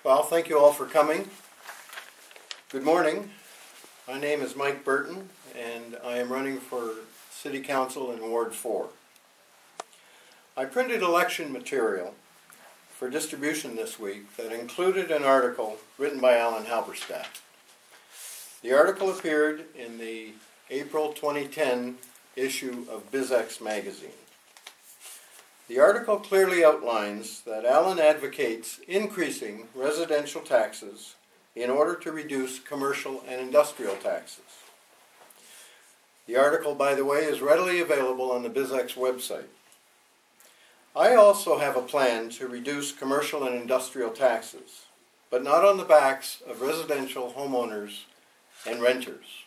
Well, thank you all for coming. Good morning. My name is Mike Burton, and I am running for City Council in Ward 4. I printed election material for distribution this week that included an article written by Alan Halberstadt. The article appeared in the April 2010 issue of BizX magazine. The article clearly outlines that Alan advocates increasing residential taxes in order to reduce commercial and industrial taxes. The article, by the way, is readily available on the BizX website. I also have a plan to reduce commercial and industrial taxes, but not on the backs of residential homeowners and renters.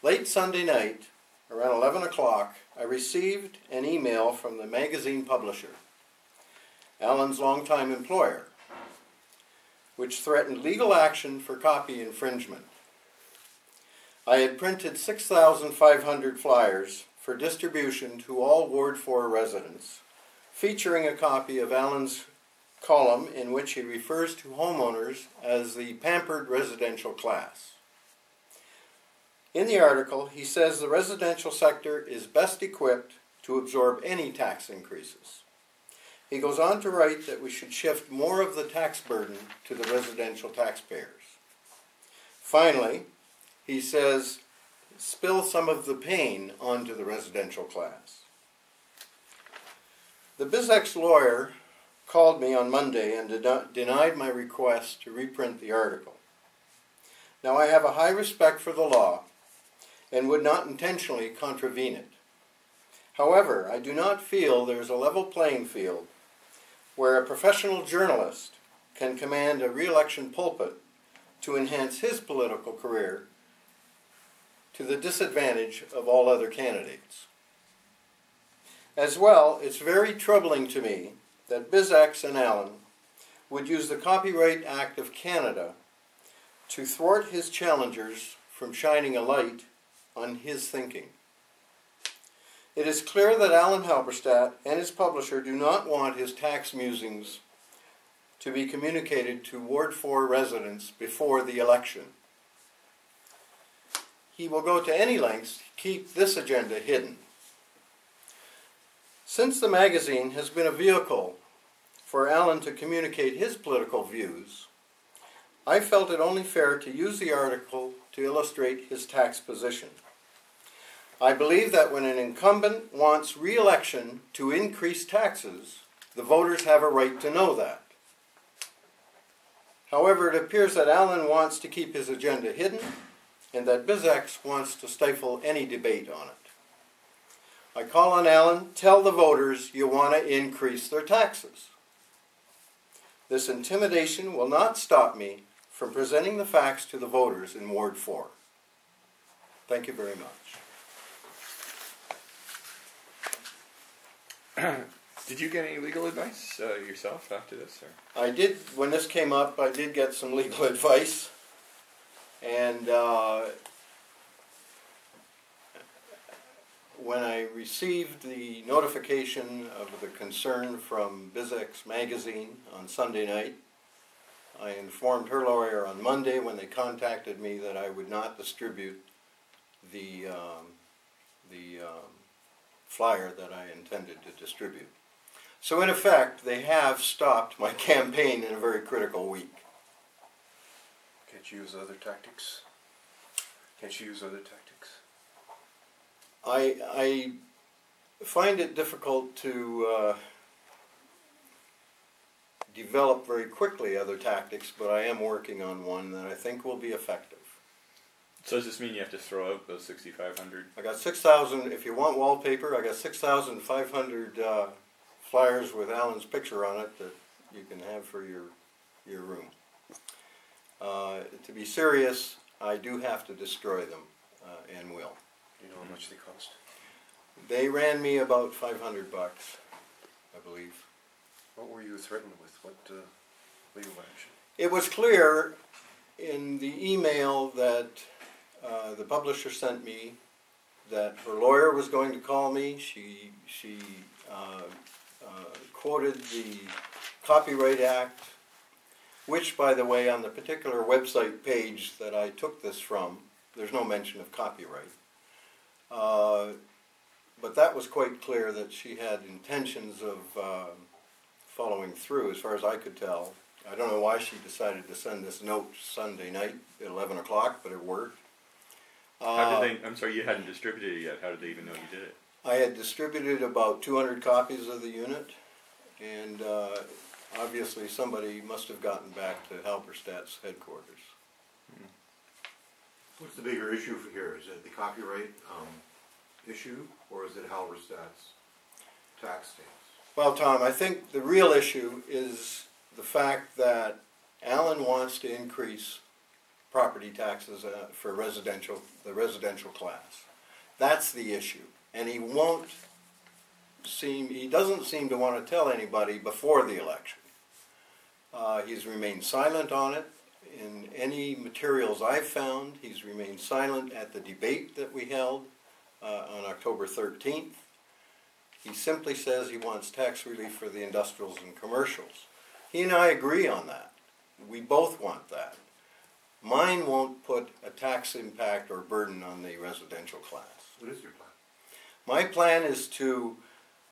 Late Sunday night, around 11 o'clock, I received an email from the magazine publisher, Alan's longtime employer, which threatened legal action for copy infringement. I had printed 6,500 flyers for distribution to all Ward 4 residents, featuring a copy of Alan's column in which he refers to homeowners as the pampered residential class. In the article, he says the residential sector is best equipped to absorb any tax increases. He goes on to write that we should shift more of the tax burden to the residential taxpayers. Finally, he says, spill some of the pain onto the residential class. The BizX lawyer called me on Monday and denied my request to reprint the article. Now, I have a high respect for the law and would not intentionally contravene it. However, I do not feel there is a level playing field where a professional journalist can command a re-election pulpit to enhance his political career to the disadvantage of all other candidates. As well, it's very troubling to me that BizX and Alan would use the Copyright Act of Canada to thwart his challengers from shining a light on his thinking. It is clear that Alan Halberstadt and his publisher do not want his tax musings to be communicated to Ward 4 residents before the election. He will go to any lengths to keep this agenda hidden. Since the magazine has been a vehicle for Alan to communicate his political views, I felt it only fair to use the article to illustrate his tax position. I believe that when an incumbent wants re-election to increase taxes, the voters have a right to know that. However, it appears that Alan wants to keep his agenda hidden and that BizX wants to stifle any debate on it. I call on Alan, tell the voters you want to increase their taxes. This intimidation will not stop me from presenting the facts to the voters in Ward 4. Thank you very much. Did you get any legal advice yourself after this? Or? I did, when this came up, I did get some legal advice. And when I received the notification of the concern from BizX magazine on Sunday night, I informed her lawyer on Monday when they contacted me that I would not distribute the flyer that I intended to distribute. So in effect, they have stopped my campaign in a very critical week. Can't you use other tactics? Can't you use other tactics? I find it difficult to develop very quickly other tactics, but I am working on one that I think will be effective. So does this mean you have to throw out those 6,500? I got 6,000, if you want wallpaper, I got 6,500 flyers with Alan's picture on it that you can have for your room. To be serious, I do have to destroy them, and will. Do you know how much they cost? They ran me about $500, I believe. What were you threatened with? What legal action? It was clear in the email that the publisher sent me that her lawyer was going to call me. She quoted the Copyright Act. which, by the way, on the particular website page that I took this from, there's no mention of copyright. But that was quite clear that she had intentions of following through, as far as I could tell. I don't know why she decided to send this note Sunday night at 11 o'clock, but it worked. How did they, I'm sorry, you hadn't distributed it yet. How did they even know you did it? I had distributed about 200 copies of the unit, and obviously somebody must have gotten back to Halberstadt's headquarters. What's the bigger issue for here? Is it the copyright issue, or is it Halberstadt's tax stamps? Well, Tom, I think the real issue is the fact that Alan wants to increase property taxes for the residential class. That's the issue. And he doesn't seem to want to tell anybody before the election. He's remained silent on it. In any materials I've found, he's remained silent at the debate that we held on October 13th. He simply says he wants tax relief for the industrials and commercials. He and I agree on that. We both want that. Mine won't put a tax impact or burden on the residential class. What is your plan? My plan is to